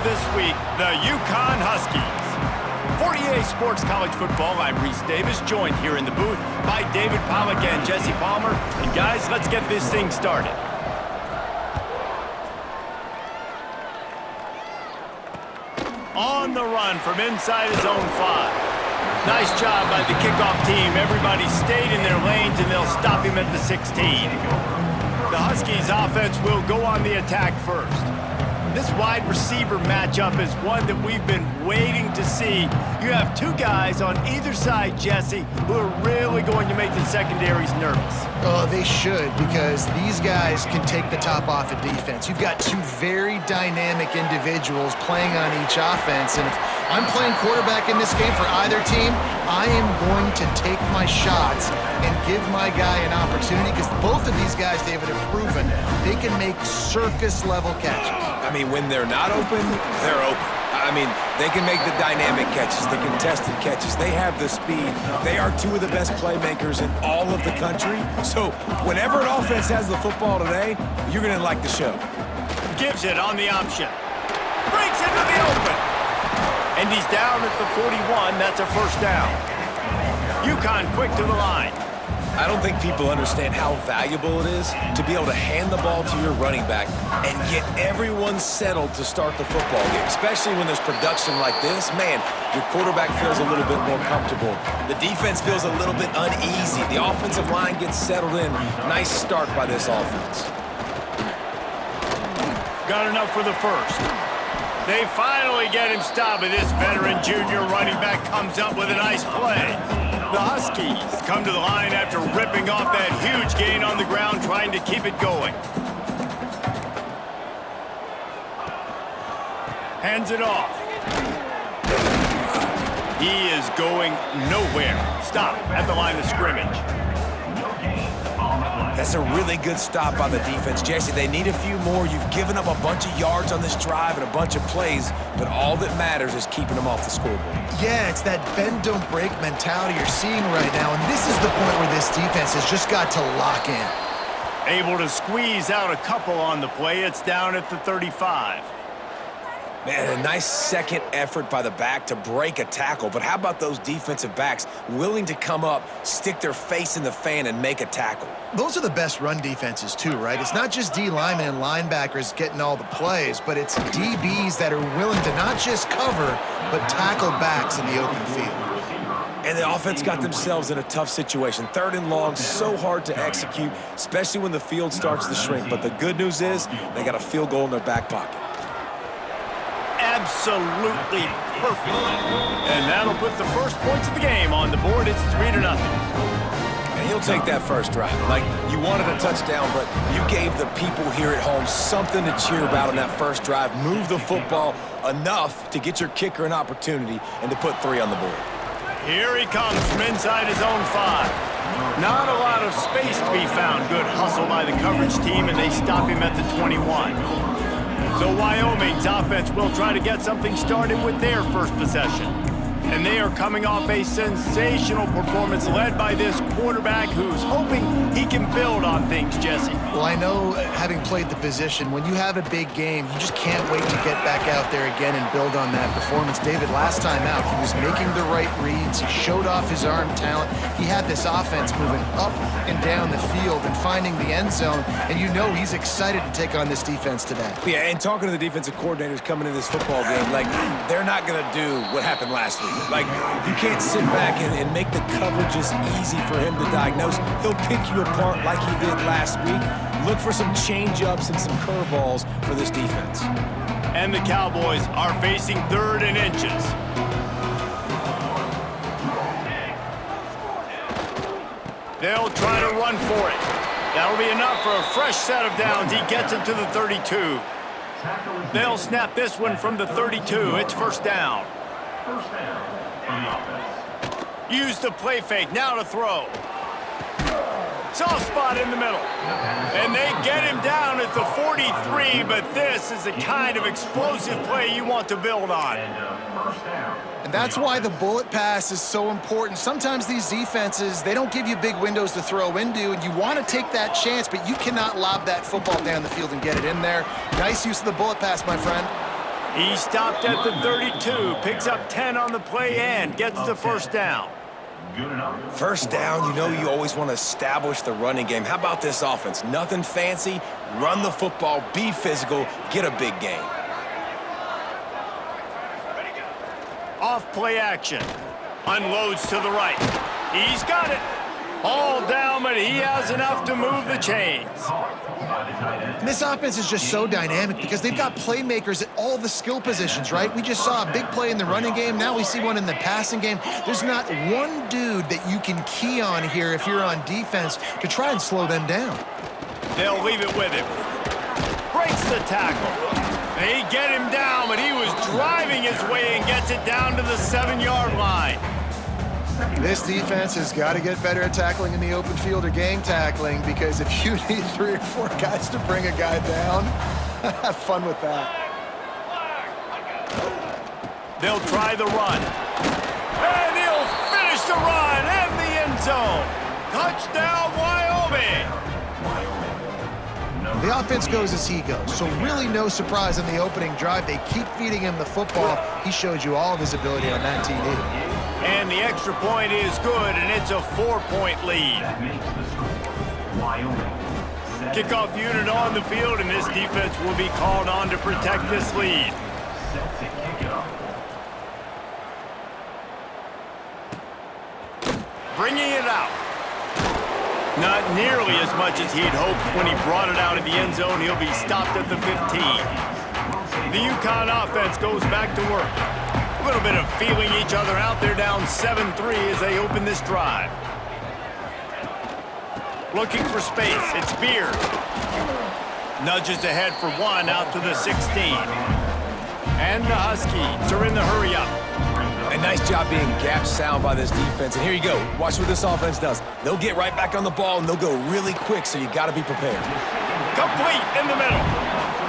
this week, the Yukon Huskies. For EA Sports College Football, I'm Reese Davis, joined here in the booth by David Pollack and Jesse Palmer. And guys, let's get this thing started. On the run from inside his own 5. Nice job by the kickoff team. Everybody stayed in their lanes, and they'll stop him at the 16. The Huskies offense will go on the attack first. This wide receiver matchup is one that we've been waiting to see. You have two guys on either side, Jesse, who are really going to make the secondaries nervous. Oh, they should, because these guys can take the top off of defense. You've got two very dynamic individuals playing on each offense, and if I'm playing quarterback in this game for either team, I am going to take my shots and give my guy an opportunity, because both of these guys, David, have proven they can make circus-level catches. I mean, when they're not open, they're open. I mean, they can make the dynamic catches, the contested catches. They have the speed. They are two of the best playmakers in all of the country. So whenever an offense has the football today, you're going to like the show. Gives it on the option. Breaks into the open. And he's down at the 41. That's a first down. Yukon quick to the line. I don't think people understand how valuable it is to be able to hand the ball to your running back and get everyone settled to start the football game, especially when there's production like this. Man, your quarterback feels a little bit more comfortable. The defense feels a little bit uneasy. The offensive line gets settled in. Nice start by this offense. Got enough for the first. They finally get him stopped, and this veteran junior running back comes up with a nice play. The Huskies come to the line after ripping off that huge gain on the ground, trying to keep it going. Hands it off. He is going nowhere. Stop at the line of scrimmage. That's a really good stop by the defense. Jesse, they need a few more. You've given up a bunch of yards on this drive and a bunch of plays, but all that matters is keeping them off the scoreboard. Yeah, it's that bend, don't break mentality you're seeing right now, and this is the point where this defense has just got to lock in. Able to squeeze out a couple on the play. It's down at the 35. Man, a nice second effort by the back to break a tackle, but how about those defensive backs willing to come up, stick their face in the fan, and make a tackle? Those are the best run defenses too, right? It's not just D linemen and linebackers getting all the plays, but it's DBs that are willing to not just cover, but tackle backs in the open field. And the offense got themselves in a tough situation. 3rd and long, so hard to execute, especially when the field starts to shrink. But the good news is they got a field goal in their back pocket. Absolutely perfect. And that'll put the first points of the game on the board. It's 3-0. And he'll take that first drive. Like, you wanted a touchdown, but you gave the people here at home something to cheer about on that first drive. Move the football enough to get your kicker an opportunity and to put 3 on the board. Here he comes from inside his own 5. Not a lot of space to be found. Good hustle by the coverage team, and they stop him at the 21. So Wyoming's offense will try to get something started with their first possession. And they are coming off a sensational performance led by this quarterback who's hoping he can build on things, Jesse. Well, I know, having played the position, when you have a big game, you just can't wait to get back out there again and build on that performance. David, last time out, he was making the right reads. He showed off his arm talent. He had this offense moving up and down the field and finding the end zone, and you know he's excited to take on this defense today. Yeah, and talking to the defensive coordinators coming into this football game, like, they're not going to do what happened last week. Like, you can't sit back and make the coverages easy for him to diagnose. He'll pick you apart like he did last week. Look for some change-ups and some curveballs for this defense. And the Cowboys are facing 3rd and inches. They'll try to run for it. That'll be enough for a fresh set of downs. He gets it to the 32. They'll snap this one from the 32. It's first down. Use the play fake. Now to throw. Soft spot in the middle. And they get him down at the 43, but this is the kind of explosive play you want to build on. And that's why the bullet pass is so important. Sometimes these defenses, they don't give you big windows to throw into, and you want to take that chance, but you cannot lob that football down the field and get it in there. Nice use of the bullet pass, my friend. He stopped at the 32, picks up 10 on the play and gets the first down. First down, you know you always want to establish the running game. How about this offense? Nothing fancy. Run the football, be physical, get a big gain. Off play action. Unloads to the right. He's got it. All down, but he has enough to move the chains. And this offense is just so dynamic because they've got playmakers at all the skill positions, right? We just saw a big play in the running game. Now we see one in the passing game. There's not one dude that you can key on here if you're on defense to try and slow them down. They'll leave it with him. Breaks the tackle. They get him down, but he was driving his way and gets it down to the 7-yard line. This defense has got to get better at tackling in the open field or gang tackling, because if you need 3 or 4 guys to bring a guy down, have fun with that. They'll try the run. And he'll finish the run and the end zone. Touchdown, Wyoming. The offense goes as he goes, so really no surprise in the opening drive. They keep feeding him the football. He showed you all of his ability on that TD. And the extra point is good, and it's a 4-point lead. Kickoff unit on the field, and this defense will be called on to protect this lead. Bringing it out. Not nearly as much as he'd hoped when he brought it out of the end zone. He'll be stopped at the 15. The UConn offense goes back to work. A little bit of feeling each other out. They're down 7-3 as they open this drive. Looking for space. It's Beard. Nudges ahead for 1 out to the 16. And the Huskies are in the hurry-up. A nice job being gap sound by this defense. And here you go. Watch what this offense does. They'll get right back on the ball, and they'll go really quick, so you got to be prepared. Complete in the middle.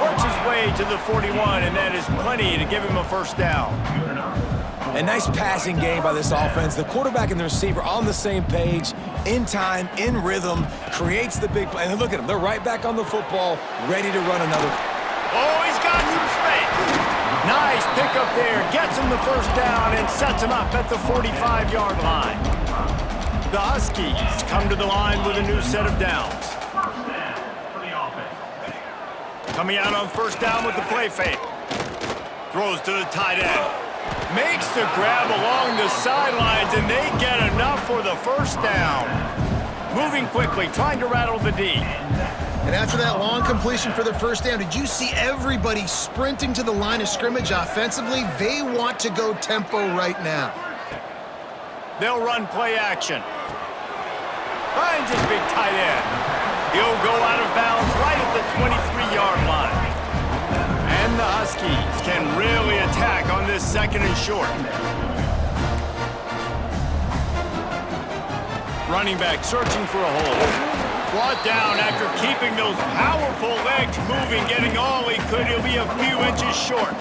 Works his way to the 41, and that is plenty to give him a first down. A nice passing game by this offense. The quarterback and the receiver on the same page, in time, in rhythm, creates the big play. And look at them. They're right back on the football, ready to run another. Oh, he's got some space. Nice pickup there. Gets him the first down and sets him up at the 45-yard line. The Huskies come to the line with a new set of downs. Coming out on first down with the play fake. Throws to the tight end. Makes the grab along the sidelines, and they get enough for the first down. Moving quickly, trying to rattle the D. And after that long completion for the first down, did you see everybody sprinting to the line of scrimmage offensively? They want to go tempo right now. They'll run play action. Finds his big tight end. He'll go out of bounds right at the 23-yard line. And the Huskies can really attack on this 2nd and short. Running back searching for a hole. Brought down after keeping those powerful legs moving, getting all he could. He'll be a few inches short.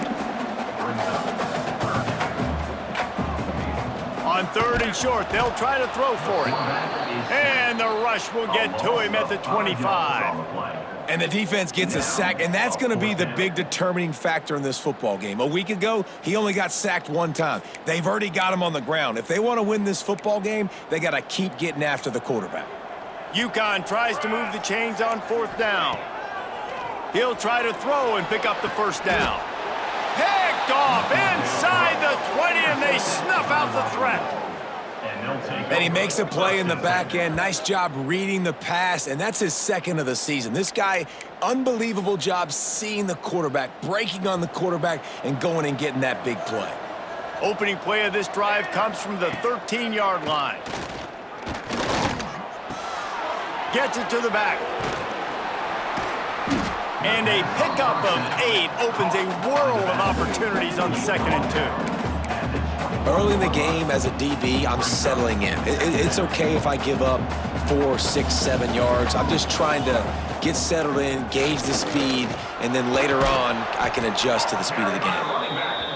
On 3rd and short, they'll try to throw for it. And the rush will get to him at the 25. And the defense gets a sack, and that's going to be the big determining factor in this football game. A week ago, he only got sacked 1 time. They've already got him on the ground. If they want to win this football game, they got to keep getting after the quarterback. UConn tries to move the chains on 4th down. He'll try to throw and pick up the first down. Picked off inside the 20, and they snuff out the threat. And he makes a play in the back end. Nice job reading the pass, and that's his 2nd of the season. This guy, unbelievable job seeing the quarterback, breaking on the quarterback, and going and getting that big play. Opening play of this drive comes from the 13-yard line. Gets it to the back. And a pickup of 8 opens a world of opportunities on 2nd and 2. Early in the game as a DB, I'm settling in. It's okay if I give up 4, 6, 7 yards. I'm just trying to get settled in, gauge the speed, and then later on, I can adjust to the speed of the game.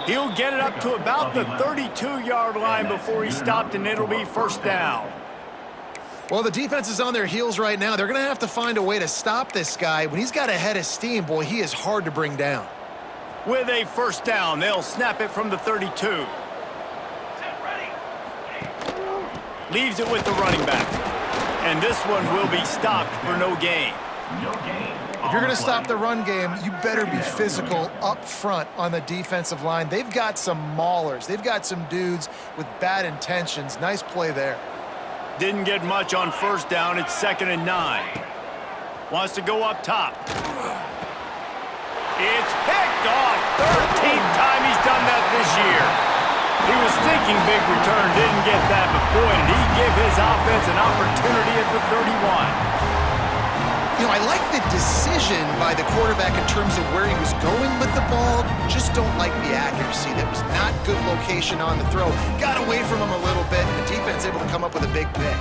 He'll get it up to about the 32-yard line before he stopped, and it'll be first down. Well, the defense is on their heels right now. They're going to have to find a way to stop this guy. When he's got a head of steam, boy, he is hard to bring down. With a first down, they'll snap it from the 32. Leaves it with the running back. And this one will be stopped for no gain. If you're going to stop the run game, you better be physical up front on the defensive line. They've got some maulers. They've got some dudes with bad intentions. Nice play there. Didn't get much on first down. It's 2nd and 9. Wants to go up top. It's picked off. 13th time he's done that this year. He was thinking big return, didn't get that, but boy, did he give his offense an opportunity at the 31. You know, I like the decision by the quarterback in terms of where he was going with the ball. Just don't like the accuracy. That was not good location on the throw. Got away from him a little bit, and the defense able to come up with a big pick.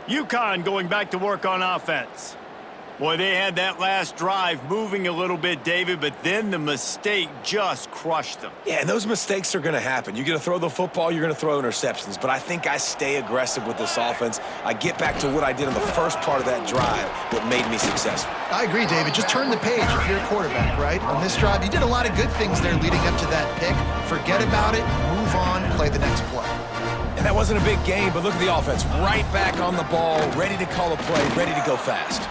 UConn going back to work on offense. Boy, they had that last drive moving a little bit, David, but then the mistake just crushed them. Yeah, and those mistakes are going to happen. You're going to throw the football, you're going to throw interceptions, but I think I stay aggressive with this offense. I get back to what I did in the first part of that drive that made me successful. I agree, David. Just turn the page if you're a quarterback, right? On this drive, you did a lot of good things there leading up to that pick. Forget about it, move on, play the next play. And that wasn't a big game, but look at the offense. Right back on the ball, ready to call a play, ready to go fast.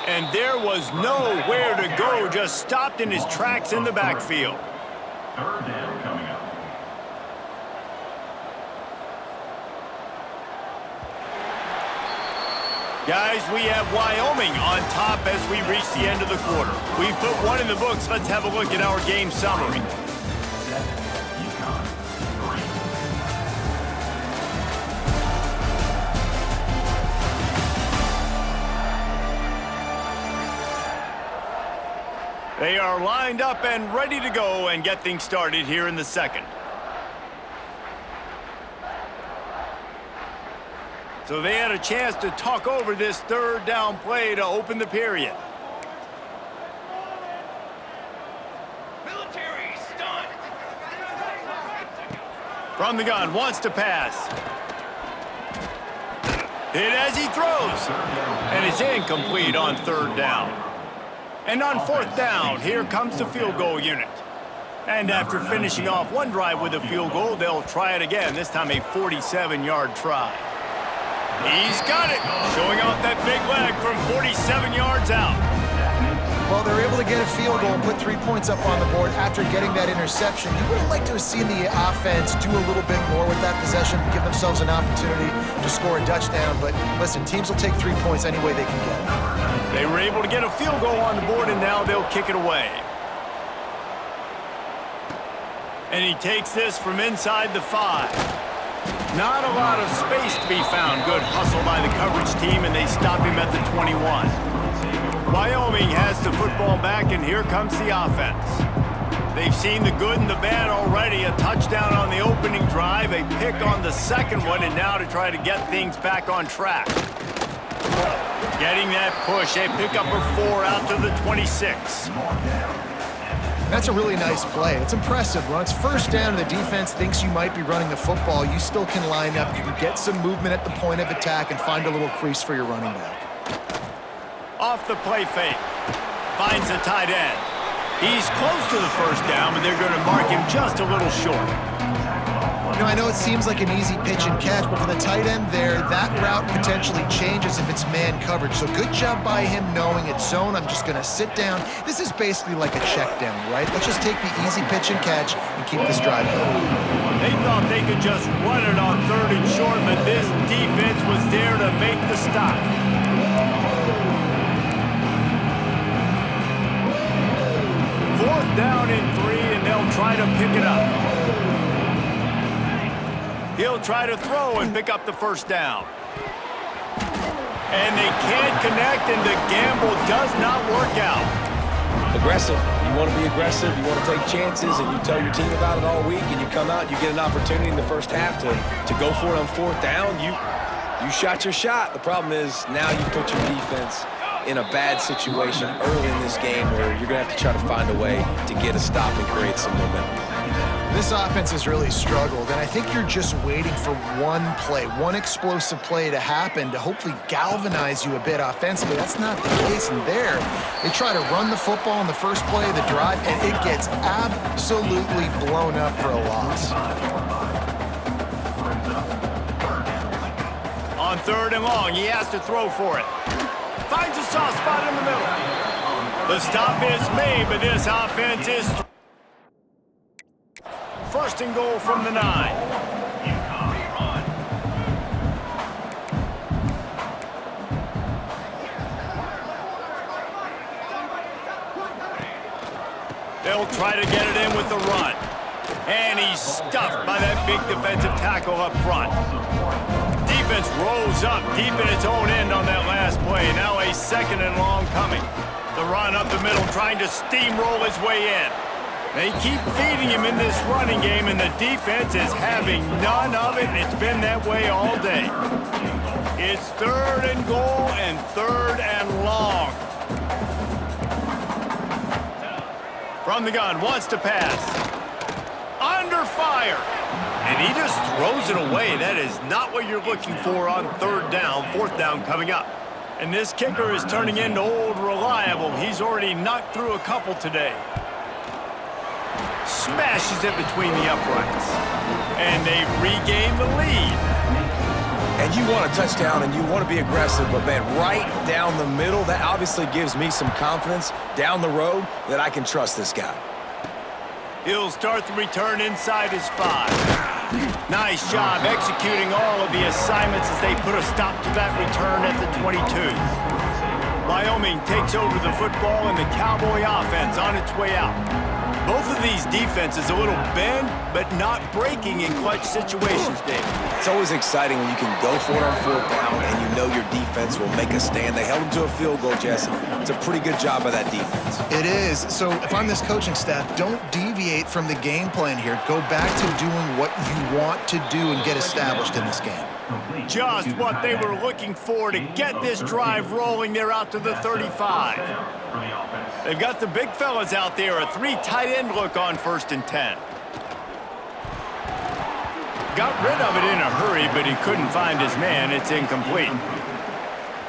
And there was nowhere to go, just stopped in his tracks in the backfield. 3rd down coming up. Guys, we have Wyoming on top as we reach the end of the quarter. We've put one in the books. Let's have a look at our game summary. They are lined up and ready to go and get things started here in the second. So they had a chance to talk over this 3rd down play to open the period. Military stunt. From the gun, wants to pass. Hit as he throws. And it's incomplete on 3rd down. And on 4th down, here comes the field goal unit. And after finishing off one drive with a field goal, they'll try it again, this time a 47-yard try. He's got it, showing off that big leg from 47 yards out. Well, they're able to get a field goal and put 3 points up on the board after getting that interception. You would have liked to have seen the offense do a little bit more with that possession, give themselves an opportunity to score a touchdown. But listen, teams will take 3 points any way they can get it. They were able to get a field goal on the board, and now they'll kick it away. And he takes this from inside the 5. Not a lot of space to be found. Good hustle by the coverage team, and they stop him at the 21. Wyoming has the football back, and here comes the offense. They've seen the good and the bad already. A touchdown on the opening drive, a pick on the second one, and now to try to get things back on track. Getting that push, a pickup of 4 out to the 26. That's a really nice play. It's impressive. When it's first down and the defense thinks you might be running the football, you still can line up. You can get some movement at the point of attack and find a little crease for your running back. Off the play fake. Finds the tight end. He's close to the first down, but they're going to mark him just a little short. You know, I know it seems like an easy pitch and catch, but for the tight end there, that route potentially changes if it's man coverage. So good job by him knowing it's zone. I'm just going to sit down. This is basically like a check down, right? Let's just take the easy pitch and catch and keep this drive going. They thought they could just run it on 3rd and short, but this defense was there to make the stop. Fourth down and 3, and they'll try to pick it up. He'll try to throw and pick up the first down. And they can't connect, and the gamble does not work out. Aggressive. You want to be aggressive, you want to take chances, and you tell your team about it all week, and you come out and you get an opportunity in the first half to go for it on 4th down. You shot your shot. The problem is now you put your defense in a bad situation early in this game where you're going to have to try to find a way to get a stop and create some momentum. This offense has really struggled, and I think you're just waiting for one play, one explosive play to happen to hopefully galvanize you a bit offensively. That's not the case in there. They try to run the football in the first play of the drive, and it gets absolutely blown up for a loss. On 3rd and long, he has to throw for it. Finds a soft spot in the middle. The stop is made, but this offense is 1st and goal from the 9. They'll try to get it in with the run. And he's stuffed by that big defensive tackle up front. Defense rolls up deep in its own end on that last play. Now a 2nd and long coming. The run up the middle, trying to steamroll his way in. They keep feeding him in this running game, and the defense is having none of it, and it's been that way all day. It's 3rd and goal and 3rd and long. From the gun, wants to pass. Under fire. And he just throws it away. That is not what you're looking for on 3rd down, 4th down coming up. And this kicker is turning into old reliable. He's already knocked through a couple today. Smashes it between the uprights. And they've regained the lead. And you want a touchdown and you want to be aggressive, but man, right down the middle, that obviously gives me some confidence down the road that I can trust this guy. He'll start the return inside his 5. Nice job executing all of the assignments as they put a stop to that return at the 22. Wyoming takes over the football and the Cowboy offense on its way out. Both of these defenses a little bend, but not breaking in clutch situations, Dave. It's always exciting when you can go for it on 4th down and you know your defense will make a stand. They held them to a field goal, Jesse. It's a pretty good job by that defense. It is. So if I'm this coaching staff, don't deviate from the game plan here. Go back to doing what you want to do and get established in this game. Just what they were looking for to get this drive rolling. They're out to the 35. They've got the big fellas out there, a 3 tight end look on 1st and 10. Got rid of it in a hurry, but he couldn't find his man. It's incomplete.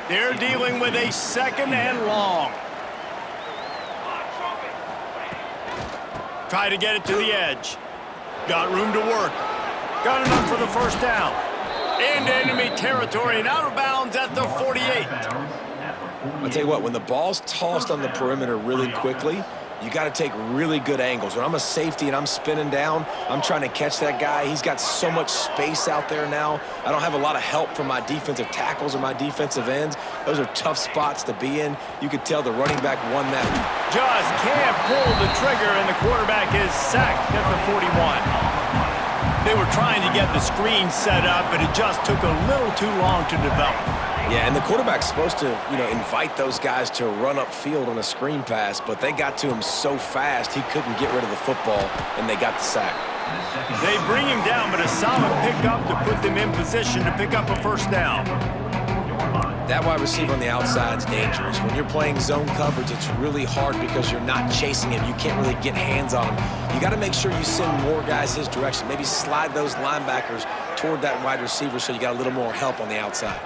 They're dealing with a 2nd and long. Try to get it to the edge. Got room to work. Got enough for the 1st down. Into enemy territory and out of bounds at the 48. I'll tell you what, when the ball's tossed on the perimeter really quickly, you got to take really good angles. When I'm a safety and I'm spinning down, I'm trying to catch that guy. He's got so much space out there now. I don't have a lot of help from my defensive tackles or my defensive ends. Those are tough spots to be in. You could tell the running back won that. Just can't pull the trigger, and the quarterback is sacked at the 41. They were trying to get the screen set up, but it just took a little too long to develop. Yeah, and the quarterback's supposed to, invite those guys to run upfield on a screen pass, but they got to him so fast he couldn't get rid of the football, and they got the sack. They bring him down, but a solid pickup to put them in position to pick up a 1st down. That wide receiver on the outside is dangerous. When you're playing zone coverage, it's really hard because you're not chasing him. You can't really get hands on him. You got to make sure you send more guys his direction. Maybe slide those linebackers toward that wide receiver so you got a little more help on the outside.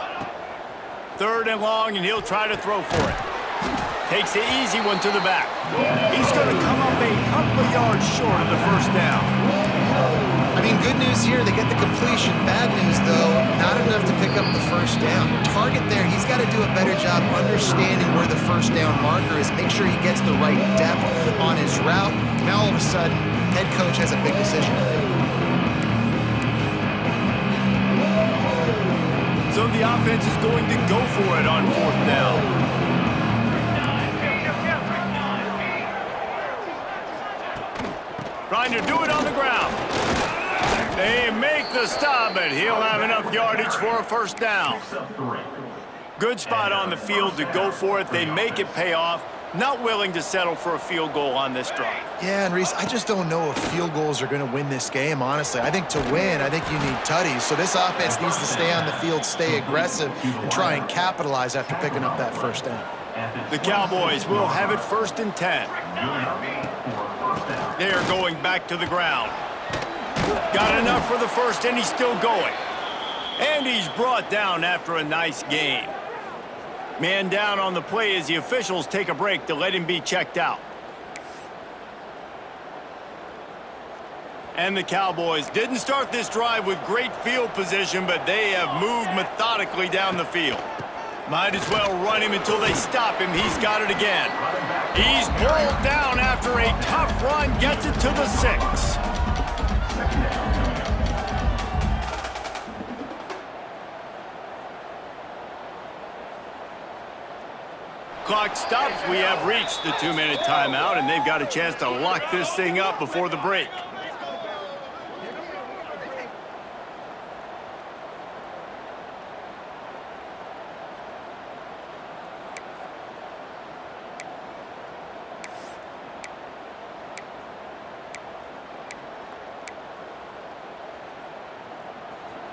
3rd and long, and he'll try to throw for it. Takes the easy one to the back. He's going to come up a couple of yards short of the 1st down. I mean, good news here, they get the completion. Bad news, though, not enough to pick up the 1st down. Target there, he's got to do a better job understanding where the 1st down marker is. Make sure he gets the right depth on his route. Now, all of a sudden, head coach has a big decision to make. So the offense is going to go for it on 4th down. Trying to do it on the ground. They make the stop, but he'll have enough yardage for a 1st down. Good spot on the field to go for it. They make it pay off. Not willing to settle for a field goal on this drive. Yeah, and Reese, I just don't know if field goals are going to win this game, honestly. I think to win, I think you need tutties. So this offense needs to stay on the field, stay aggressive, and try and capitalize after picking up that 1st down. The Cowboys will have it 1st and 10. They are going back to the ground. Got enough for the first, and he's still going. And he's brought down after a nice gain. Man down on the play as the officials take a break to let him be checked out. And the Cowboys didn't start this drive with great field position, but they have moved methodically down the field. Might as well run him until they stop him. He's got it again. He's pulled down after a tough run, gets it to the 6. Clock stops. We have reached the 2-minute timeout, and they've got a chance to lock this thing up before the break.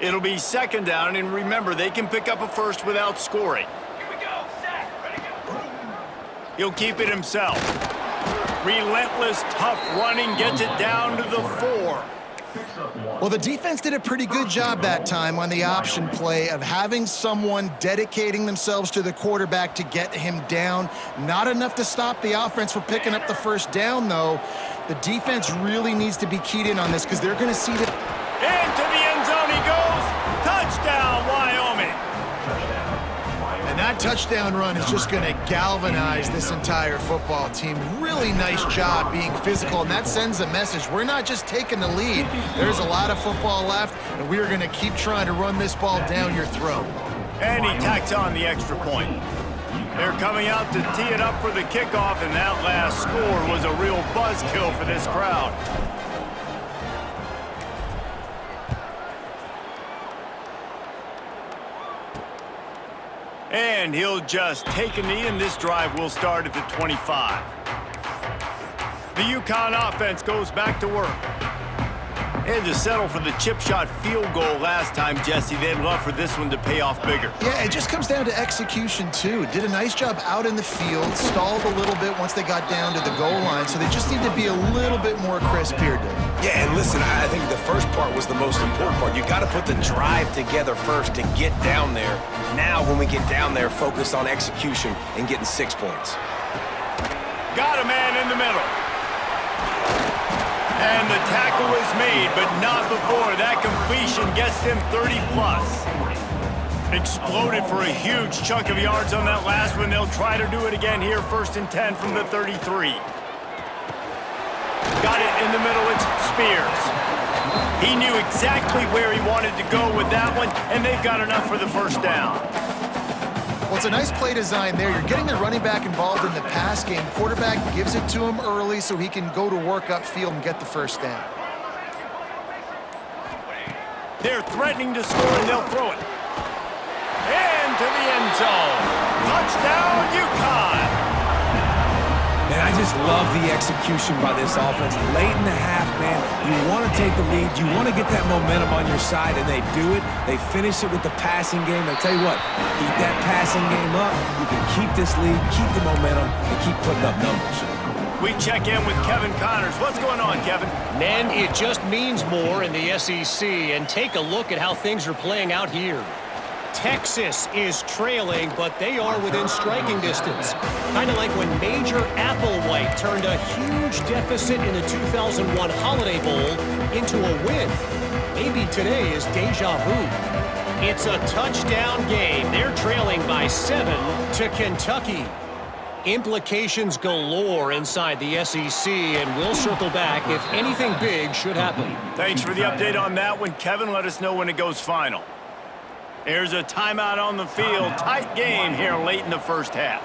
It'll be second down, and remember, they can pick up a first without scoring. He'll keep it himself. Relentless, tough running, gets it down to the 4. Well, the defense did a pretty good job that time on the option play of having someone dedicating themselves to the quarterback to get him down. Not enough to stop the offense from picking up the first down, though. The defense really needs to be keyed in on this because they're going to see that. Into the end zone he goes. Touchdown, Wyoming. And that touchdown run is just going to galvanize this entire football team. Really nice job being physical, and that sends a message. We're not just taking the lead. There's a lot of football left, and we are going to keep trying to run this ball down your throat. And he tacks on the extra point. They're coming out to tee it up for the kickoff, and that last score was a real buzzkill for this crowd. And he'll just take a knee, and this drive will start at the 25. The UConn offense goes back to work. And to settle for the chip shot field goal last time, Jesse, they'd love for this one to pay off bigger. Yeah, it just comes down to execution, too. Did a nice job out in the field, stalled a little bit once they got down to the goal line, so they just need to be a little bit more crisp here, Dave. Yeah, and listen, I think the first part was the most important part. You got to put the drive together first to get down there. Now, when we get down there, focus on execution and getting 6 points. Got a man in the middle. And the tackle is made, but not before that completion gets him 30-plus. Exploded for a huge chunk of yards on that last one. They'll try to do it again here, 1st and 10 from the 33. Got it in the middle, it's Spears. He knew exactly where he wanted to go with that one, and they've got enough for the first down. Well, it's a nice play design there. You're getting the running back involved in the pass game. Quarterback gives it to him early so he can go to work upfield and get the first down. They're threatening to score, and they'll throw it. Into the end zone. Touchdown, UConn. Man, I just love the execution by this offense. Late in the half, man, you want to take the lead. You want to get that momentum on your side, and they do it. They finish it with the passing game. I tell you what, keep that passing game up. You can keep this lead, keep the momentum, and keep putting up numbers. We check in with Kevin Connors. What's going on, Kevin? Man, it just means more in the SEC, and take a look at how things are playing out here. Texas is trailing, but they are within striking distance. Kind of like when Major Applewhite turned a huge deficit in the 2001 Holiday Bowl into a win. Maybe today is deja vu. It's a touchdown game. They're trailing by 7 to Kentucky. Implications galore inside the SEC, and we'll circle back if anything big should happen. Thanks for the update on that one, Kevin. Let us know when it goes final. There's a timeout on the field. Tight game here late in the first half.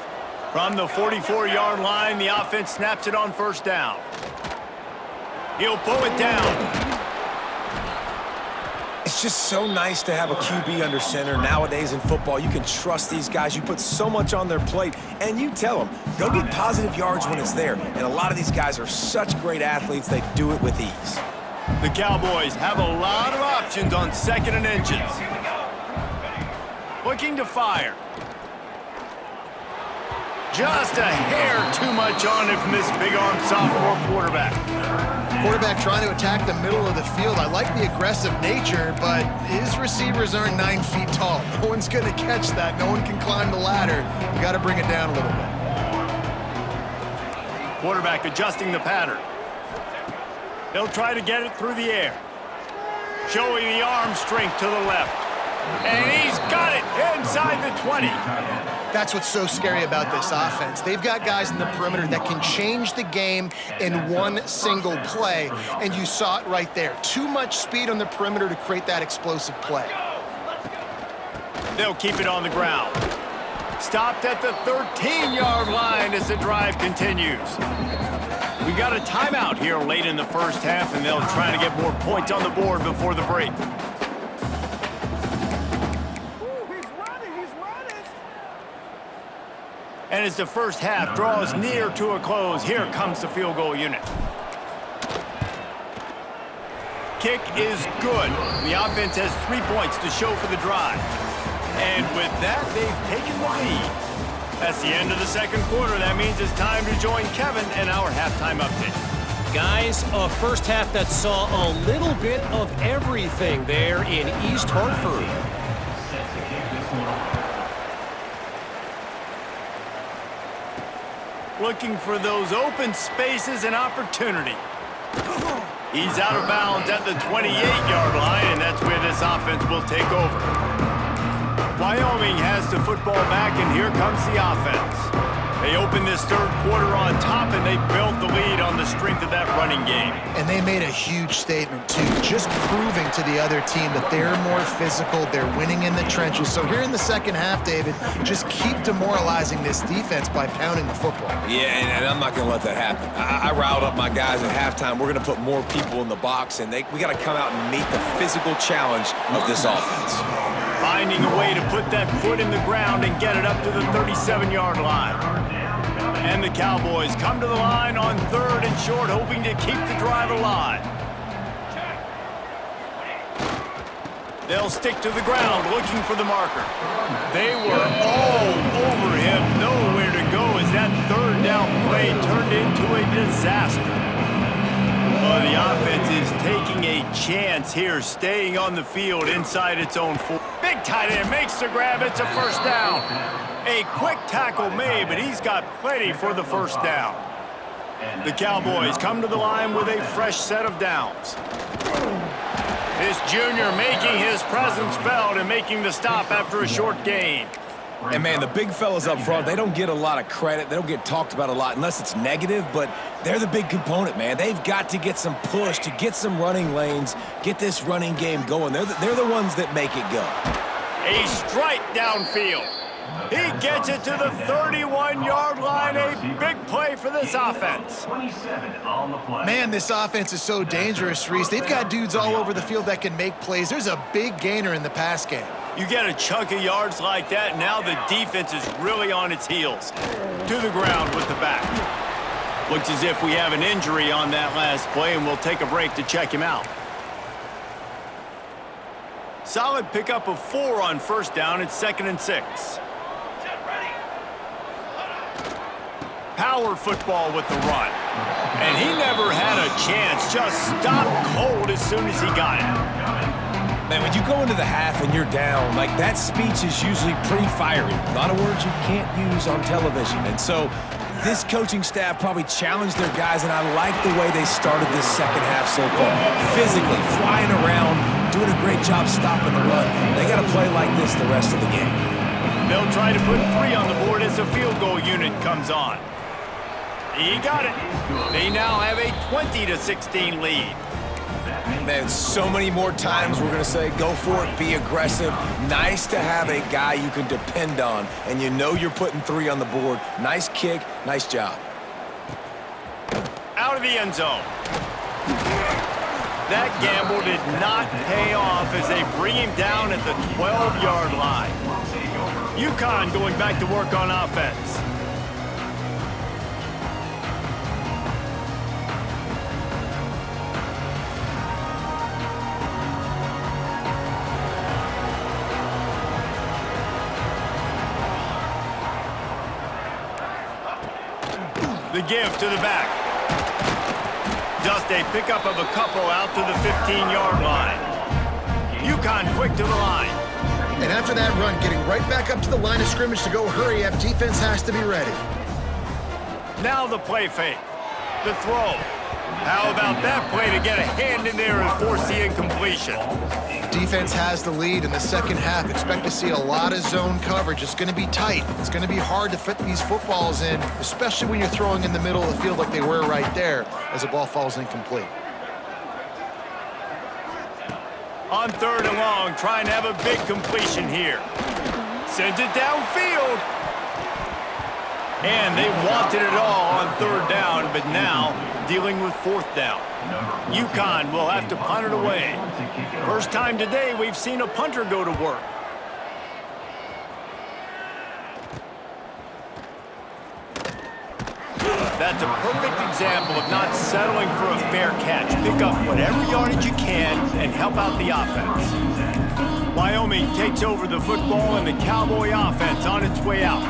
From the 44-yard line, the offense snaps it on first down. He'll pull it down. It's just so nice to have a QB under center. Nowadays in football, you can trust these guys. You put so much on their plate, and you tell them, go get positive yards when it's there. And a lot of these guys are such great athletes, they do it with ease. The Cowboys have a lot of options on 2nd and inches. Looking to fire. Just a hair too much on it from this big-arm sophomore quarterback. quarterback trying to attack the middle of the field. I like the aggressive nature, but his receivers aren't 9 feet tall. No one's going to catch that. No one can climb the ladder. You got to bring it down a little bit. Quarterback adjusting the pattern. They'll try to get it through the air. Showing the arm strength to the left. And he's got it inside the 20. That's what's so scary about this offense. They've got guys in the perimeter that can change the game in one single play, and you saw it right there. Too much speed on the perimeter to create that explosive play. They'll keep it on the ground. Stopped at the 13-yard line as the drive continues. We got a timeout here late in the first half, and they'll try to get more points on the board before the break. And as the first half draws near to a close, here comes the field goal unit. Kick is good. The offense has 3 points to show for the drive. And with that, they've taken the lead. That's the end of the second quarter. That means it's time to join Kevin and our halftime update. Guys, a first half that saw a little bit of everything there in East Hartford. Looking for those open spaces and opportunity. He's out of bounds at the 28-yard line, and that's where this offense will take over. Wyoming has the football back, and here comes the offense. They open this third quarter on top, and they built the lead on the strength of that running game. And they made a huge statement, too, just proving to the other team that they're more physical, they're winning in the trenches. So here in the second half, David, just keep demoralizing this defense by pounding the football. Yeah, and I'm not going to let that happen. I riled up my guys at halftime. We're going to put more people in the box, and we got to come out and meet the physical challenge of this offense. Finding a way to put that foot in the ground and get it up to the 37-yard line. And the Cowboys come to the line on third and short, hoping to keep the drive alive. They'll stick to the ground, looking for the marker. They were all over him, nowhere to go as that third down play turned into a disaster. The offense is taking a chance here, staying on the field inside its own 4. Big tight end makes the grab. It's a first down. A quick tackle made, but he's got plenty for the first down. The Cowboys come to the line with a fresh set of downs. This junior making his presence felt and making the stop after a short gain. And, man, the big fellas up front, they don't get a lot of credit. They don't get talked about a lot unless it's negative, but they're the big component, man. They've got to get some push, to get some running lanes, get this running game going. They're the ones that make it go. A strike downfield. He gets it to the 31-yard line. A big play for this offense. 27 on the play. Man, this offense is so dangerous, Reese. They've got dudes all over the field that can make plays. There's a big gainer in the pass game. You get a chunk of yards like that, now the defense is really on its heels. To the ground with the back. Looks as if we have an injury on that last play, and we'll take a break to check him out. Solid pickup of 4 on first down. It's 2nd and 6. Power football with the run. And he never had a chance. Just stopped cold as soon as he got it. Man, when you go into the half and you're down, like, that speech is usually pretty fiery. A lot of words you can't use on television. And so this coaching staff probably challenged their guys, and I like the way they started this second half so far. Physically, flying around, doing a great job stopping the run. They got to play like this the rest of the game. They'll try to put 3 on the board as the field goal unit comes on. He got it. They now have a 20-16 lead. Man, so many more times we're going to say, go for it, be aggressive. Nice to have a guy you can depend on, and you know you're putting 3 on the board. Nice kick, nice job. Out of the end zone. That gamble did not pay off as they bring him down at the 12-yard line. UConn going back to work on offense. The give to the back. Just a pickup of a couple out to the 15-yard line. UConn quick to the line. And after that run, getting right back up to the line of scrimmage to go hurry up, defense has to be ready. Now the play fake. The throw. How about that play to get a hand in there and force the incompletion? Defense has the lead in the second half. Expect to see a lot of zone coverage. It's going to be tight. It's going to be hard to fit these footballs in, especially when you're throwing in the middle of the field like they were right there as the ball falls incomplete. On 3rd and long, trying to have a big completion here. Sends it downfield. And they wanted it all on 3rd down, but now dealing with 4th down. UConn will have to punt it away. First time today we've seen a punter go to work. That's a perfect example of not settling for a fair catch. Pick up whatever yardage you can and help out the offense. Wyoming takes over the football and the Cowboy offense on its way out.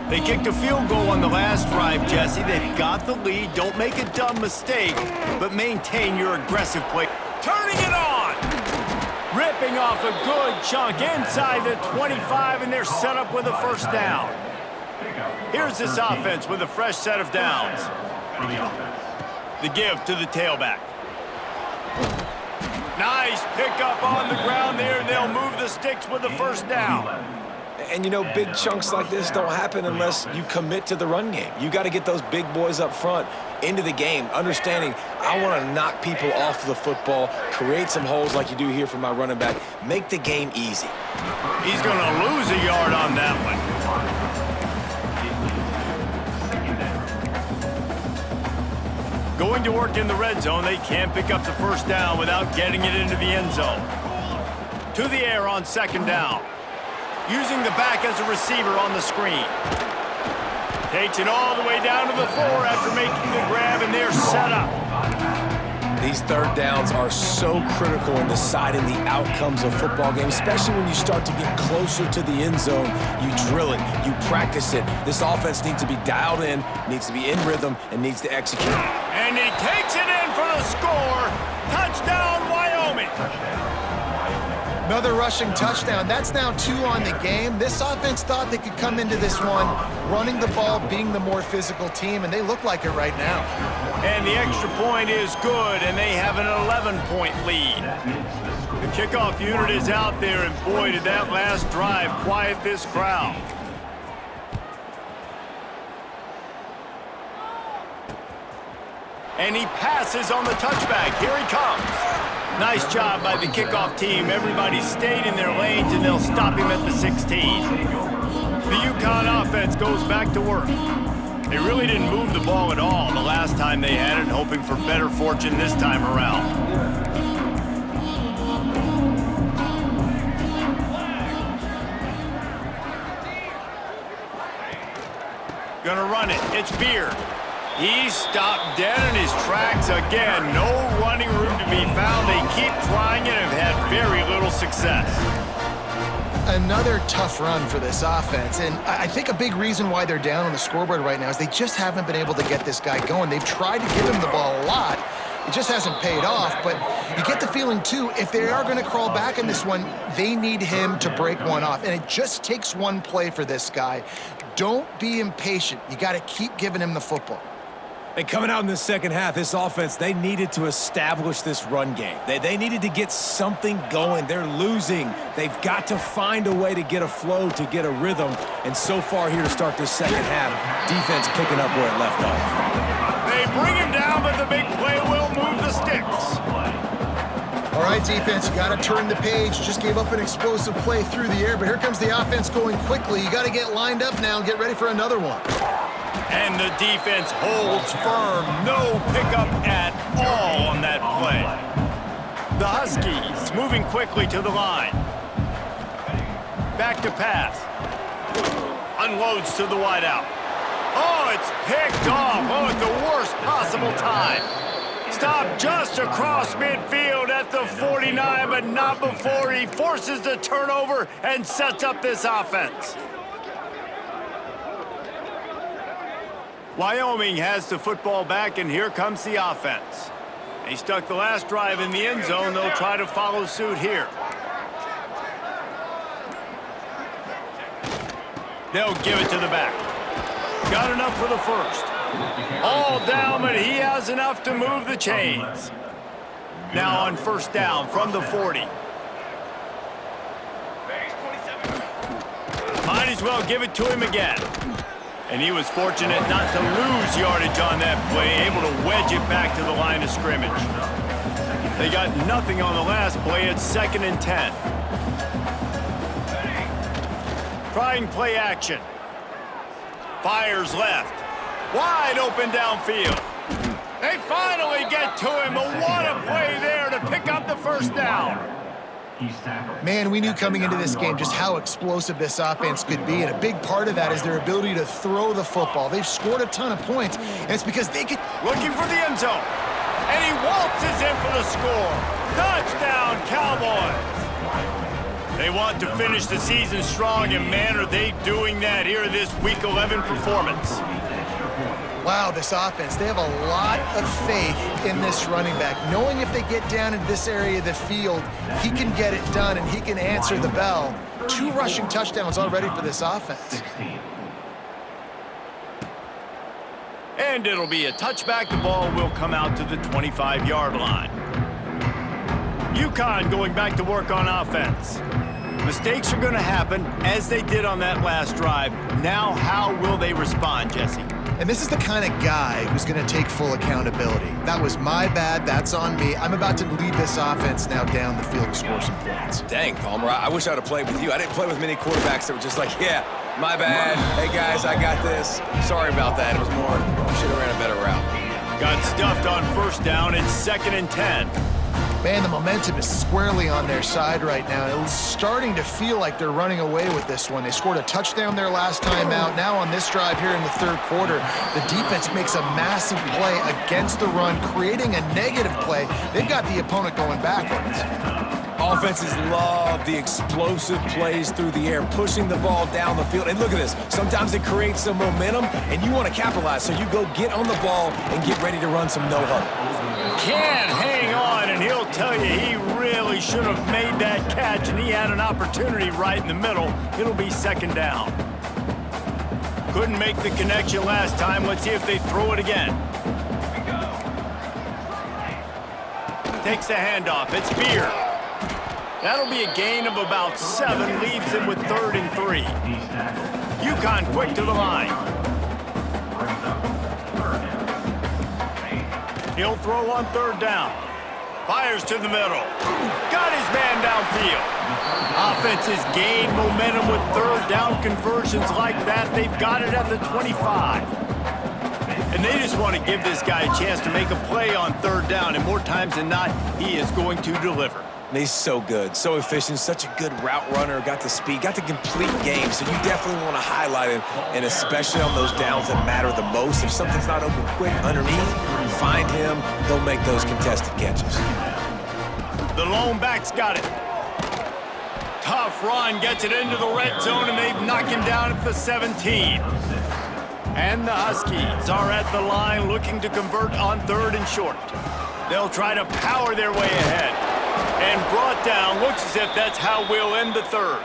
They kicked a field goal on the last drive, Jesse. They've got the lead. Don't make a dumb mistake, but maintain your aggressive play. Turning it on! Ripping off a good chunk inside the 25, and they're set up with a first down. Here's this offense with a fresh set of downs. The give to the tailback. Nice pickup on the ground there, and they'll move the sticks with the first down. And, you know, big chunks like this don't happen unless you commit to the run game. You got to get those big boys up front into the game, understanding I want to knock people off the football, create some holes like you do here for my running back, make the game easy. He's going to lose a yard on that one. Going to work in the red zone, they can't pick up the first down without getting it into the end zone. To the air on 2nd down. Using the back as a receiver on the screen. Takes it all the way down to the 4 after making the grab, and they're set up. These 3rd downs are so critical in deciding the outcomes of football games, especially when you start to get closer to the end zone. You drill it, you practice it. This offense needs to be dialed in, needs to be in rhythm, and needs to execute. And he takes it in for the score. Touchdown, Wyoming. Another rushing touchdown. That's now 2 on the game. This offense thought they could come into this one running the ball, being the more physical team, and they look like it right now. And the extra point is good, and they have an 11-point lead. The kickoff unit is out there, and boy, did that last drive quiet this crowd. And he passes on the touchback. Here he comes. Nice job by the kickoff team. Everybody stayed in their lanes, and they'll stop him at the 16. The UConn offense goes back to work. They really didn't move the ball at all the last time they had it, hoping for better fortune this time around. Gonna run it. It's Beard. He's stopped dead in his tracks again. No running room to be found. They keep trying it and have had very little success. Another tough run for this offense, and I think a big reason why they're down on the scoreboard right now is they just haven't been able to get this guy going. They've tried to give him the ball a lot. It just hasn't paid off, but you get the feeling, too, if they are going to crawl back in this one, they need him to break one off, and it just takes one play for this guy. Don't be impatient. You got to keep giving him the football. And coming out in the second half, this offense, they needed to establish this run game. They needed to get something going. They're losing. They've got to find a way to get a flow, to get a rhythm. And so far here to start this second half, defense picking up where it left off. They bring him down, but the big play will move the sticks. All right, defense, you got to turn the page. Just gave up an explosive play through the air, but here comes the offense going quickly. You got to get lined up now and get ready for another one. And the defense holds firm. No pickup at all on that play. The Huskies moving quickly to the line. Back to pass. Unloads to the wideout. Oh, it's picked off. Oh, at the worst possible time. Stop just across midfield at the 49, but not before he forces the turnover and sets up this offense. Wyoming has the football back, and here comes the offense. They stuck the last drive in the end zone. They'll try to follow suit here. They'll give it to the back. Got enough for the first. All down, but he has enough to move the chains. Now on first down from the 40. Might as well give it to him again. And he was fortunate not to lose yardage on that play, able to wedge it back to the line of scrimmage. They got nothing on the last play. It's 2nd and 10. Trying play action. Fires left. Wide open downfield. They finally get to him, but what a play there to pick up the first down. Man, we knew coming into this game just how explosive this offense could be, and a big part of that is their ability to throw the football. They've scored a ton of points, and it's because they could... Looking for the end zone, and he waltzes in for the score. Touchdown, Cowboys! They want to finish the season strong, and man, are they doing that here in this Week 11 performance. Wow, this offense, they have a lot of faith in this running back, knowing if they get down in this area of the field, he can get it done and he can answer the bell. 2 rushing touchdowns already for this offense. And it'll be a touchback. The ball will come out to the 25-yard line. UConn going back to work on offense. Mistakes are going to happen, as they did on that last drive. Now, how will they respond, Jesse? And this is the kind of guy who's going to take full accountability. That was my bad. That's on me. I'm about to lead this offense now down the field to score some points. Dang, Palmer, I wish I would have played with you. I didn't play with many quarterbacks that were just like, yeah, my bad. Hey, guys, I got this. Sorry about that. It was more, should have ran a better route. Got stuffed on first down. It's 2nd and 10. Man, the momentum is squarely on their side right now. It's starting to feel like they're running away with this one. They scored a touchdown their last time out. Now on this drive here in the 3rd quarter, the defense makes a massive play against the run, creating a negative play. They've got the opponent going backwards. Offenses love the explosive plays through the air, pushing the ball down the field. And look at this. Sometimes it creates some momentum, and you want to capitalize. So you go get on the ball and get ready to run some no-huddle. Can't hang on, and he'll tell you he really should have made that catch, and he had an opportunity right in the middle. It'll be 2nd down. Couldn't make the connection last time. Let's see if they throw it again. Takes the handoff. It's Beer. That'll be a gain of about 7, leaves him with 3rd and 3. UConn quick to the line. He'll throw on 3rd down. Fires to the middle. Got his man downfield. Offense has gained momentum with 3rd down conversions like that. They've got it at the 25. And they just want to give this guy a chance to make a play on 3rd down. And more times than not, he is going to deliver. And he's so good, so efficient, such a good route runner, got the speed, got the complete game, so you definitely want to highlight him, and especially on those downs that matter the most. If something's not open quick underneath, find him, he'll make those contested catches. The lone back's got it. Tough run, gets it into the red zone, and they knock him down at the 17. And the Huskies are at the line looking to convert on 3rd and short. They'll try to power their way ahead. And brought down, looks as if that's how we'll end the 3rd.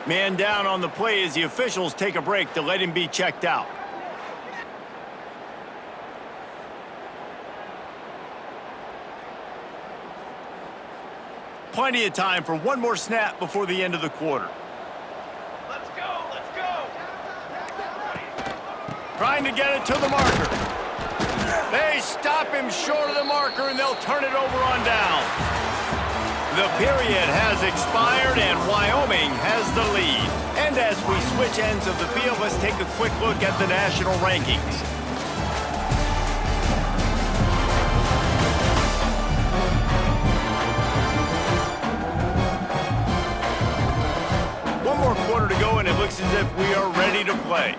Man down on the play as the officials take a break to let him be checked out. Plenty of time for one more snap before the end of the quarter. Let's go, let's go. Trying to get it to the marker. They stop him short of the marker, and they'll turn it over on downs. The period has expired, and Wyoming has the lead. And as we switch ends of the field, let's take a quick look at the national rankings. One more quarter to go, and it looks as if we are ready to play.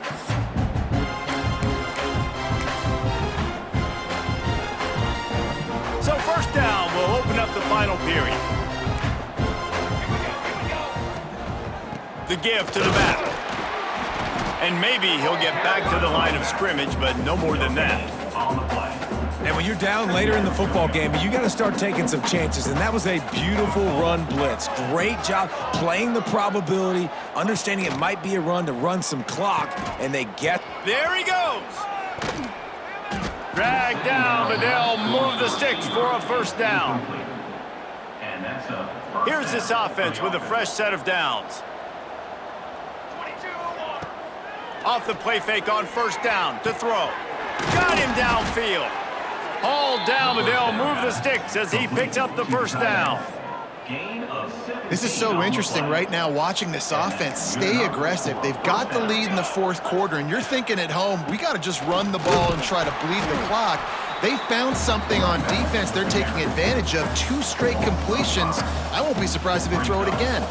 So first down, we'll open up the final period. The give to the back. And maybe he'll get back to the line of scrimmage, but no more than that. On the play. And when you're down later in the football game, you got to start taking some chances, and that was a beautiful run blitz. Great job playing the probability, understanding it might be a run to run some clock, and they get... There he goes. Dragged down, but they'll move the sticks for a first down. Here's this offense with a fresh set of downs. Off the play fake on first down to throw. Got him downfield. Hauled down, but they'll move the sticks as he picks up the first down. This is so interesting right now, watching this offense stay aggressive. They've got the lead in the fourth quarter, and you're thinking at home, we got to just run the ball and try to bleed the clock. They found something on defense they're taking advantage of. 2 straight completions. I won't be surprised if they throw it again.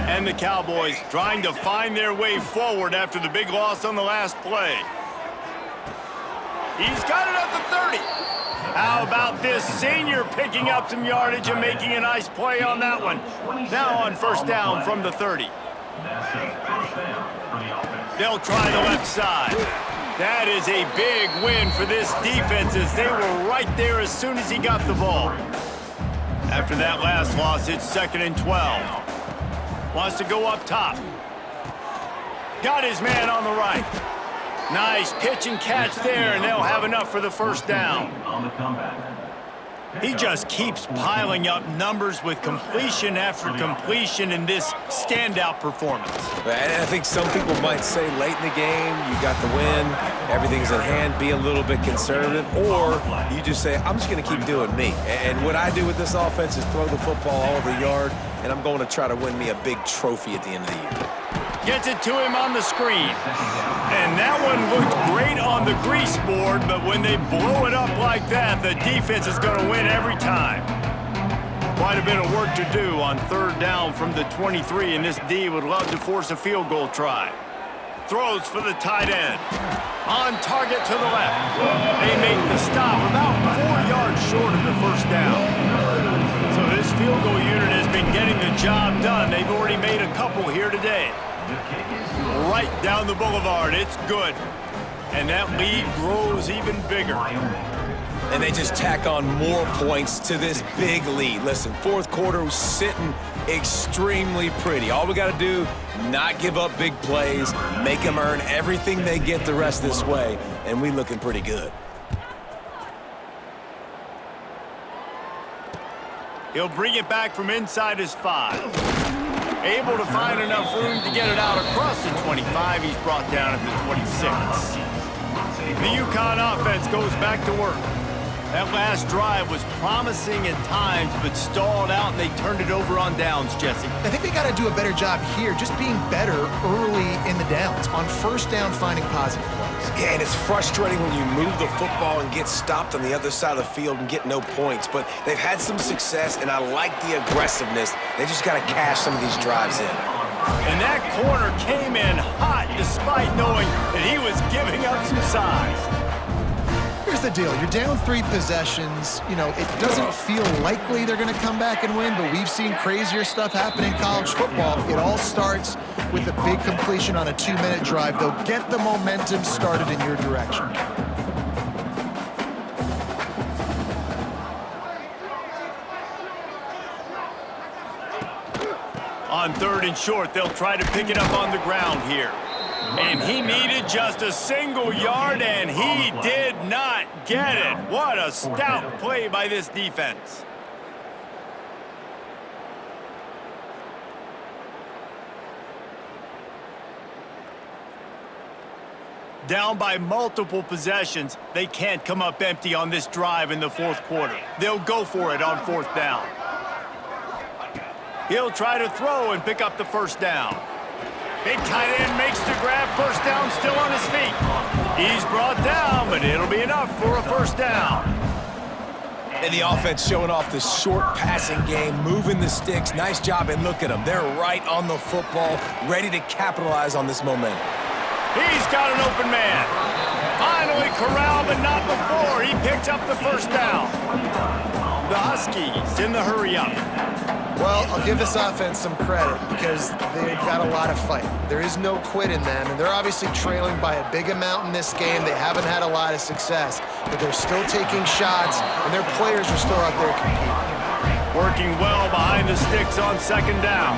And the Cowboys trying to find their way forward after the big loss on the last play. He's got it at the 30. How about this senior picking up some yardage and making a nice play on that one? Now on first down from the 30. They'll try the left side. That is a big win for this defense as they were right there as soon as he got the ball. After that last loss, it's 2nd and 12. Wants to go up top. Got his man on the right. Nice pitch and catch there, and they'll have enough for the first down. He just keeps piling up numbers with completion after completion in this standout performance. And I think some people might say late in the game, you got the win, everything's in hand, be a little bit conservative, or you just say, I'm just going to keep doing me. And what I do with this offense is throw the football all over the yard, and I'm going to try to win me a big trophy at the end of the year. Gets it to him on the screen. And that one looked great on the grease board, but when they blow it up like that, the defense is going to win every time. Quite a bit of work to do on third down from the 23, and this D would love to force a field goal try. Throws for the tight end. On target to the left. They make the stop about 4 yards short of the first down. So this field goal unit has been getting the job done. They've already made a couple here today. Right down the boulevard, it's good. And that lead grows even bigger. And they just tack on more points to this big lead. Listen, fourth quarter was sitting extremely pretty. All we got to do, not give up big plays, make them earn everything they get the rest of this way, and we looking pretty good. He'll bring it back from inside his 5. Able to find enough room to get it out across the 25. He's brought down at the 26. The UConn offense goes back to work. That last drive was promising at times, but stalled out, and they turned it over on downs, Jesse. I think they got to do a better job here, just being better early in the downs. On first down, finding positive plays. Yeah, and it's frustrating when you move the football and get stopped on the other side of the field and get no points. But they've had some success, and I like the aggressiveness. They just got to cash some of these drives in. And that corner came in hot despite knowing that he was giving up some size. Here's the deal. You're down 3 possessions. You know, it doesn't feel likely they're going to come back and win, but we've seen crazier stuff happen in college football. It all starts with a big completion on a 2-minute drive. They'll get the momentum started in your direction. On 3rd and short, they'll try to pick it up on the ground here. And he needed just a single yard, and he did not get it. What a stout play by this defense. Down by multiple possessions, they can't come up empty on this drive in the fourth quarter. They'll go for it on 4th down. He'll try to throw and pick up the first down. Big tight end makes the grab, first down, still on his feet. He's brought down, but it'll be enough for a first down. And the offense showing off the short passing game, moving the sticks. Nice job, and look at them. They're right on the football, ready to capitalize on this momentum. He's got an open man. Finally corralled, but not before. He picked up the first down. The Huskies in the hurry up. Well, I'll give this offense some credit because they've got a lot of fight. There is no quit in them, and they're obviously trailing by a big amount in this game. They haven't had a lot of success, but they're still taking shots, and their players are still out there competing. Working well behind the sticks on second down.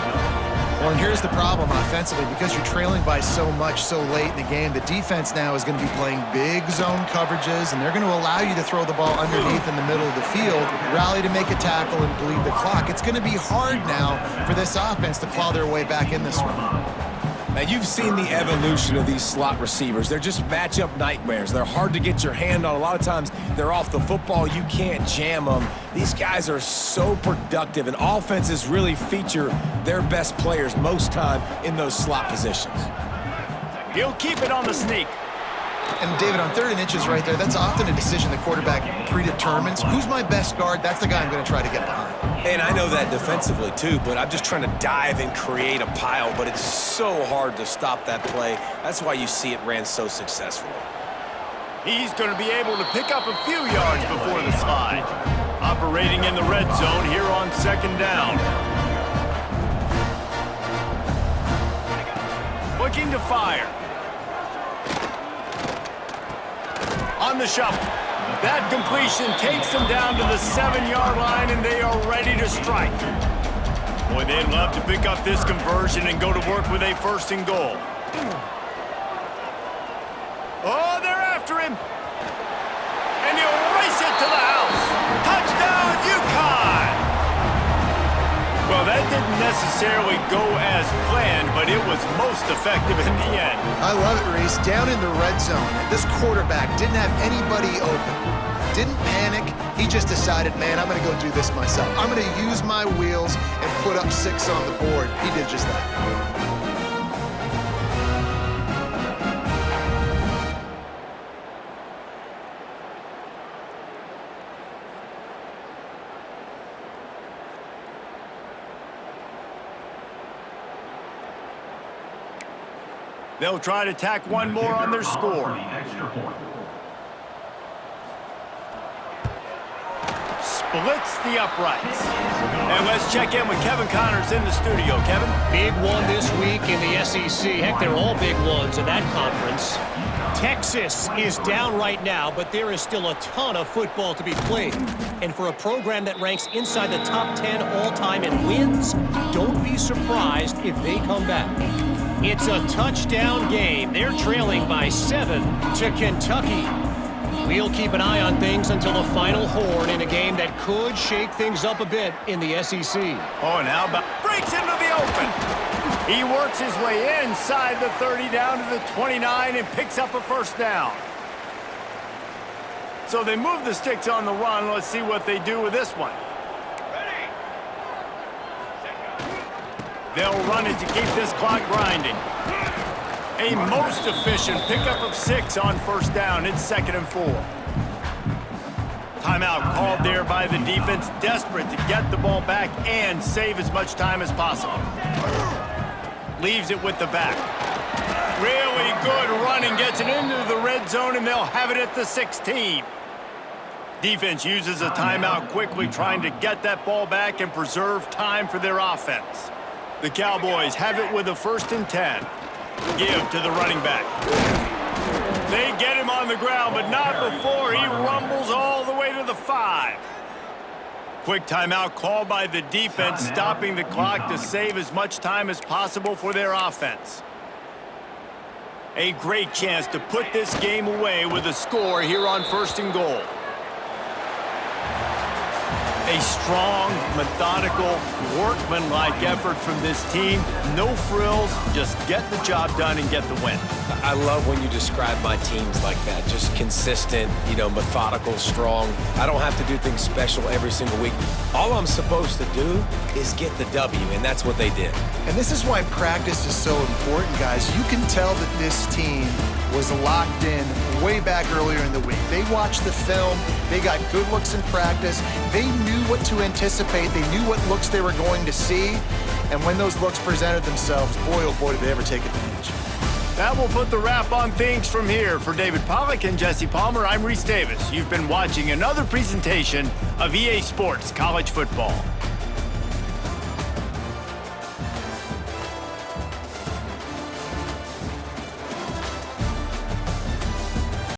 Well, and here's the problem offensively. Because you're trailing by so much so late in the game, the defense now is going to be playing big zone coverages, and they're going to allow you to throw the ball underneath in the middle of the field, rally to make a tackle, and bleed the clock. It's going to be hard now for this offense to claw their way back in this one. Now, you've seen the evolution of these slot receivers. They're just matchup nightmares. They're hard to get your hand on. A lot of times, they're off the football. You can't jam them. These guys are so productive, and offenses really feature their best players most time in those slot positions. He'll keep it on the sneak. And, David, on 3rd and inches right there, that's often a decision the quarterback predetermines. Who's my best guard? That's the guy I'm going to try to get behind. And I know that defensively, too, but I'm just trying to dive and create a pile, but it's so hard to stop that play. That's why you see it ran so successfully. He's going to be able to pick up a few yards before the slide. Operating in the red zone here on second down. Looking to fire. On the shuffle. That completion takes them down to the 7-yard line, and they are ready to strike. Boy, they'd love to pick up this conversion and go to work with a 1st and goal. Oh, they're after him. And he'll race it to the house. Touchdown, UConn! Well, that didn't necessarily go as planned, but it was most effective in the end. I love it, Reese. Down in the red zone, this quarterback didn't have anybody open. Didn't panic. He just decided, man, I'm going to go do this myself. I'm going to use my wheels and put up 6 on the board. He did just that. They'll try to tack one more on their score. Splits the uprights. And let's check in with Kevin Connors in the studio. Kevin? Big one this week in the SEC. Heck, they're all big ones in that conference. Texas is down right now, but there is still a ton of football to be played. And for a program that ranks inside the top 10 all-time in wins, don't be surprised if they come back. It's a touchdown game. They're trailing by 7 to Kentucky. We'll keep an eye on things until the final horn in a game that could shake things up a bit in the SEC. Oh, and how about breaks into the open. He works his way inside the 30 down to the 29 and picks up a 1st down. So they move the sticks on the run. Let's see what they do with this one. They'll run it to keep this clock grinding. A most efficient pickup of 6 on 1st down. It's 2nd and 4. Timeout called there by the defense, desperate to get the ball back and save as much time as possible. Leaves it with the back. Really good running, gets it into the red zone, and they'll have it at the 16. Defense uses a timeout quickly, trying to get that ball back and preserve time for their offense. The Cowboys have it with a 1st and 10. Give to the running back. They get him on the ground, but not before he rumbles all the way to the 5. Quick timeout called by the defense, stopping the clock to save as much time as possible for their offense. A great chance to put this game away with a score here on 1st and goal. A strong, methodical, workmanlike effort from this team. No frills, just get the job done and get the win. I love when you describe my teams like that. Just consistent, methodical, strong. I don't have to do things special every single week. All I'm supposed to do is get the W, and that's what they did. And this is why practice is so important, guys. You can tell that this team was locked in way back earlier in the week. They watched the film. They got good looks in practice. They knew what to anticipate. They knew what looks they were going to see. And when those looks presented themselves, boy, oh boy, did they ever take advantage. That will put the wrap on things from here. For David Pollack and Jesse Palmer, I'm Reese Davis. You've been watching another presentation of EA Sports College Football.